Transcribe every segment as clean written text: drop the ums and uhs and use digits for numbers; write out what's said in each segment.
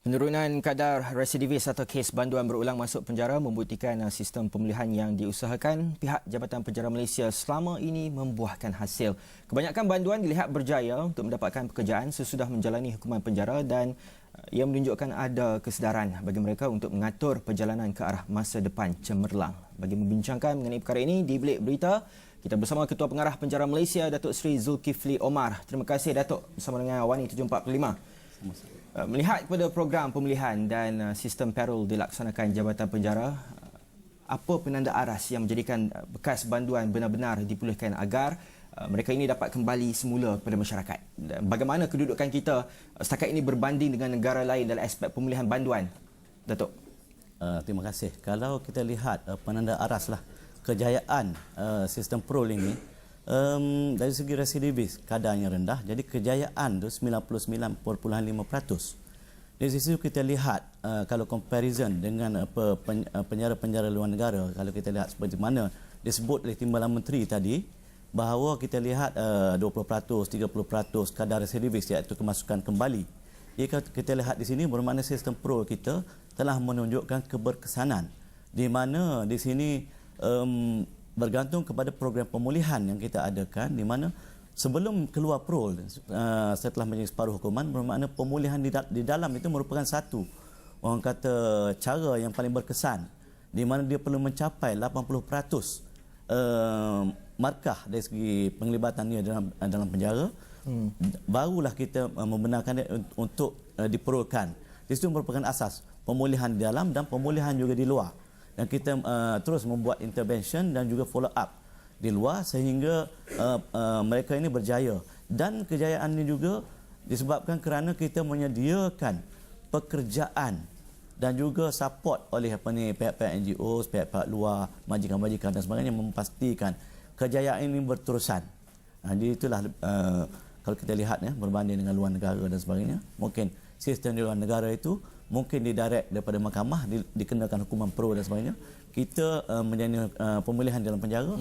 Penurunan kadar residivis atau kes banduan berulang masuk penjara membuktikan sistem pemulihan yang diusahakan pihak Jabatan Penjara Malaysia selama ini membuahkan hasil. Kebanyakan banduan dilihat berjaya untuk mendapatkan pekerjaan sesudah menjalani hukuman penjara dan ia menunjukkan ada kesedaran bagi mereka untuk mengatur perjalanan ke arah masa depan cemerlang. Bagi membincangkan mengenai perkara ini di Bilik Berita, kita bersama Ketua Pengarah Penjara Malaysia, Datuk Seri Zulkifli Omar. Terima kasih Datuk bersama dengan Wani 745. Melihat kepada program pemulihan dan sistem parol dilaksanakan Jabatan Penjara, apa penanda aras yang menjadikan bekas banduan benar-benar dipulihkan agar mereka ini dapat kembali semula kepada masyarakat? Dan bagaimana kedudukan kita setakat ini berbanding dengan negara lain dalam aspek pemulihan banduan, Datuk? Terima kasih. Kalau kita lihat penanda aras lah kejayaan sistem parol ini, dari segi residivis kadarnya rendah, jadi kejayaan tu 99.5%. Dari situ kita lihat kalau comparison dengan penjara-penjara luar negara, kalau kita lihat seperti mana disebut oleh Timbalan Menteri tadi, bahawa kita lihat 20%, 30% kadar residivis, iaitu kemasukan kembali. Jika kita lihat di sini bermakna sistem parol kita telah menunjukkan keberkesanan, di mana di sini bergantung kepada program pemulihan yang kita adakan, di mana sebelum keluar parol setelah menjadi separuh hukuman, bermakna pemulihan di dalam itu merupakan satu orang kata cara yang paling berkesan, di mana dia perlu mencapai 80% markah dari segi penglibatan dia dalam penjara. Barulah kita membenarkan dia untuk diperolkan. Di situ merupakan asas pemulihan di dalam dan pemulihan juga di luar. Dan kita terus membuat intervention dan juga follow up di luar sehingga mereka ini berjaya. Dan kejayaan ini juga disebabkan kerana kita menyediakan pekerjaan dan juga support oleh pihak-pihak NGO, pihak-pihak luar, majikan-majikan dan sebagainya, memastikan kejayaan ini berterusan. Jadi itulah kalau kita lihat berbanding dengan luar negara dan sebagainya, mungkin sistem di luar negara itu mungkin didirect daripada mahkamah, dikenakan hukuman parol dan sebagainya. Kita menjalani pemulihan dalam penjara,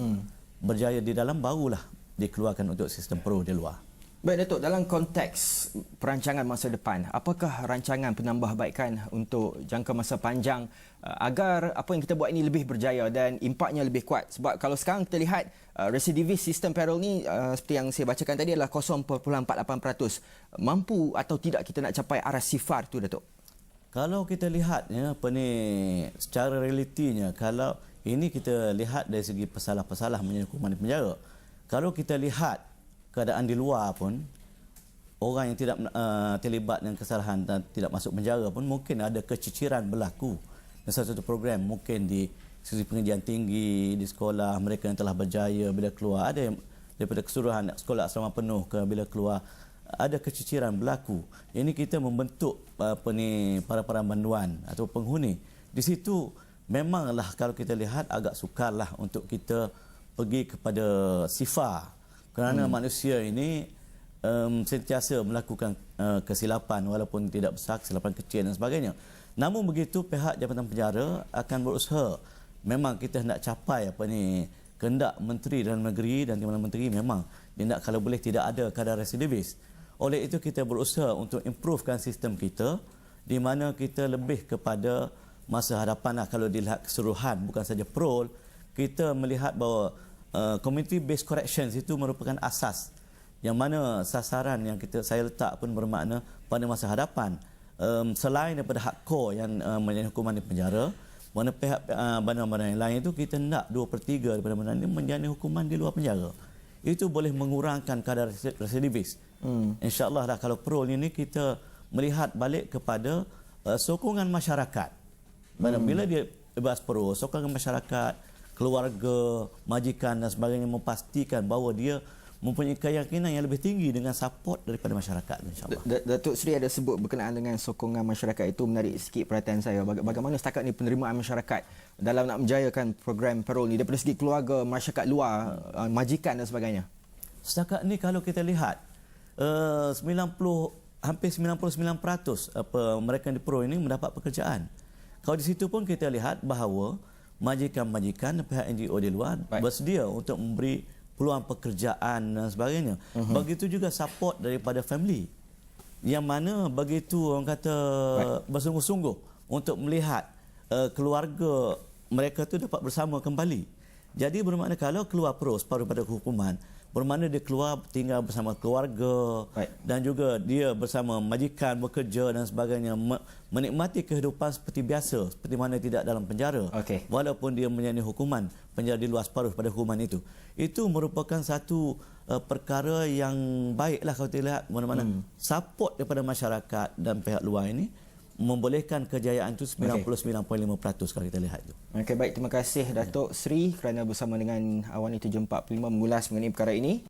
berjaya di dalam, barulah dikeluarkan untuk sistem parol di luar. Baik Datuk, dalam konteks perancangan masa depan, apakah rancangan penambahbaikan untuk jangka masa panjang agar apa yang kita buat ini lebih berjaya dan impaknya lebih kuat? Sebab kalau sekarang kita lihat residivis sistem parol ni seperti yang saya bacakan tadi adalah 0.48%. Mampu atau tidak kita nak capai aras sifar tu, Datuk? Kalau kita lihat secara realitinya, kalau ini kita lihat dari segi pesalah-pesalah menjadi hukuman di penjara. Kalau kita lihat keadaan di luar pun, orang yang tidak terlibat dengan kesalahan dan tidak masuk penjara pun mungkin ada keciciran berlaku. Dan satu program mungkin di sisi pengajian tinggi, di sekolah, mereka yang telah berjaya bila keluar, ada yang daripada keseluruhan sekolah asrama penuh ke bila keluar, ada keciciran berlaku. Ini kita membentuk para banduan atau penghuni. Di situ memanglah kalau kita lihat agak sukarlah untuk kita pergi kepada sifar, kerana manusia ini sentiasa melakukan kesilapan walaupun tidak besar, kesilapan kecil dan sebagainya. Namun begitu pihak Jabatan Penjara akan berusaha, memang kita hendak capai kehendak Menteri Dalam Negeri dan Timbalan Menteri, memang dia nak kalau boleh tidak ada kadar residivis. Oleh itu kita berusaha untuk improvekan sistem kita, di mana kita lebih kepada masa hadapan. Kalau dilihat keseluruhan, bukan saja parol, kita melihat bahawa community based corrections itu merupakan asas, yang mana sasaran yang saya letak pun bermakna pada masa hadapan, selain daripada hak core yang menjadi hukuman di penjara, mana pihak bandar-bandar yang lain itu kita nak 2/3 daripada bandar ini menjadi hukuman di luar penjara. Itu boleh mengurangkan kadar residivis. InsyaAllah dah kalau parol ini kita melihat balik kepada sokongan masyarakat. Bila dia bebas parol, sokongan masyarakat, keluarga, majikan dan sebagainya memastikan bahawa dia mempunyai keyakinan yang lebih tinggi dengan support daripada masyarakat, insyaAllah. Datuk Seri ada sebut berkenaan dengan sokongan masyarakat, itu menarik sikit perhatian saya. Bagaimana setakat ini penerimaan masyarakat dalam nak menjayakan program parol ni daripada segi keluarga, masyarakat luar, majikan dan sebagainya? Setakat ni kalau kita lihat hampir 99% mereka di parol ini mendapat pekerjaan. Kalau di situ pun kita lihat bahawa majikan-majikan dan pihak NGO di luar bersedia untuk memberi peluang pekerjaan dan sebagainya. Begitu juga support daripada family. yang mana begitu orang kata bersungguh-sungguh untuk melihat keluarga mereka tu dapat bersama kembali. Jadi bermakna kalau keluar separuh pada hukuman, bermakna dia keluar tinggal bersama keluarga dan juga dia bersama majikan, bekerja dan sebagainya, menikmati kehidupan seperti biasa, seperti mana tidak dalam penjara. Walaupun dia menjalani hukuman penjara di luar separuh pada hukuman itu. Itu merupakan satu perkara yang baiklah kalau kita lihat, mana-mana support daripada masyarakat dan pihak luar ini membolehkan kejayaan itu 99.5% kalau kita lihat itu. Okey, baik, terima kasih Datuk Sri kerana bersama dengan Awani 745 mengulas mengenai perkara ini.